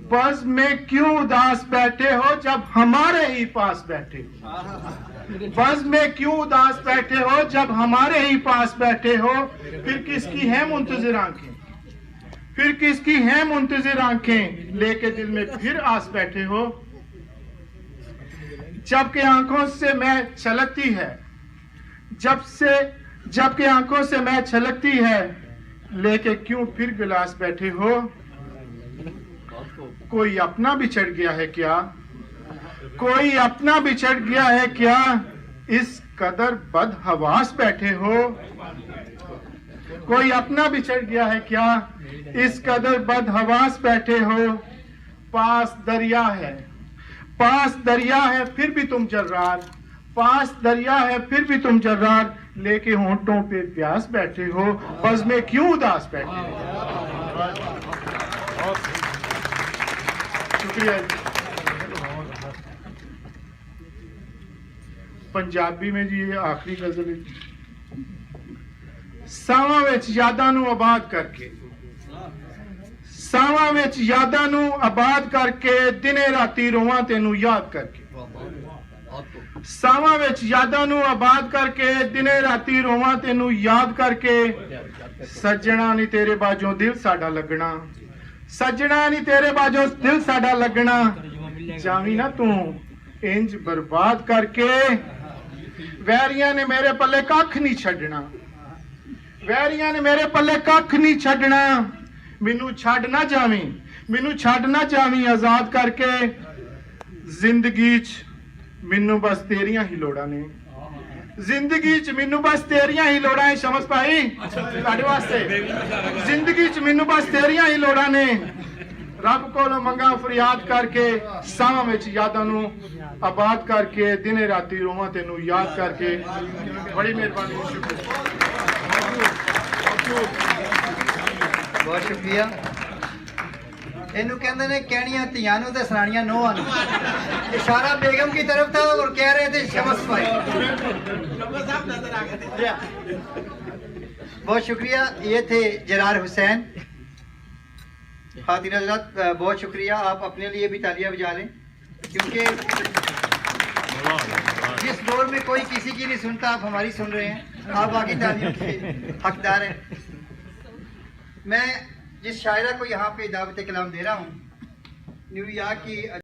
Buzz में क्यों उदास बैठे हो जब हमारे ही पास बैठे हो। बज़ में क्यों उदास बैठे हो जब हमारे ही पास बैठे हो। फिर किसकी है मुंतजिर आंखें, फिर किसकी है मुंतजिर आंखें, लेके दिल में फिर आस बैठे हो। जबकि आंखों से मैं छलकती है, जबकि आंखों से मैं छलकती है, लेके क्यों फिर गिलास बैठे हो। कोई अपना बिछड़ गया है क्या, कोई अपना बिछड़ गया है क्या, इस कदर बदहवास बैठे हो। कोई अपना बिछड़ गया है क्या, इस कदर बदहवास बैठे हो। पास दरिया है, पास दरिया है फिर भी तुम जर्रार, पास दरिया है फिर भी तुम जर्रार, लेके होंठों पे प्यास बैठे हो। बज़ में क्यों उदास बैठे हो। शुक्रिया। पंजाबी में जी ये आखिरी गजल, सावां विच यादां नूं आबाद करके, सावां विच यादां नूं आबाद करके, दिने राती रोवां तेनू याद करके। सावां विच यादां नूं आबाद करके, दिने राती रोवां तेनू याद करके। सज्जणा नी तेरे बाजों दिल साडा लगना, सज्जणा नी तेरे बाजों दिल साडा लगना, जावी ना तू इंज बर्बाद करके। वैरियां ने मेरे पल्ले कख नहीं छड्डना, वैरियां ने मेरे पल्ले कख नहीं छड्डना। मैनू छड्ड ना जावी, मैनू छड्ड ना जावी आजाद करके। जिंदगी च मैनू बस तेरियां ही लोड़ां ने, जिंदगी च मैनू बस तेरियां ही लोड़ां है। शमस भाई तुहाडे वास्ते, जिंदगी च मैनू बस तेरियां ही लोड़ां ने। रब कोलों मंगा फरियाद करके, सावां विच यादां नूं आबाद करके, दिने राती रोवां तेनू याद करके। बड़ी मेहरबानी, बहुत शुक्रिया। इनू कहते ने कहनियां तियां नूं ते सुनानियां नोहां नूं। इशारा बेगम की तरफ था और कह रहे थे शमस भाई। बहुत शुक्रिया। ये थे जरार हुसैन। खातिन हज़रात बहुत शुक्रिया। आप अपने लिए भी तालियां बजा लें, क्योंकि जिस दौर में कोई किसी की नहीं सुनता, आप हमारी सुन रहे हैं। आप बाकी तालियों के हकदार हैं। मैं जिस शायरा को यहाँ पे दावत कलाम दे रहा हूँ, न्यूयॉर्क की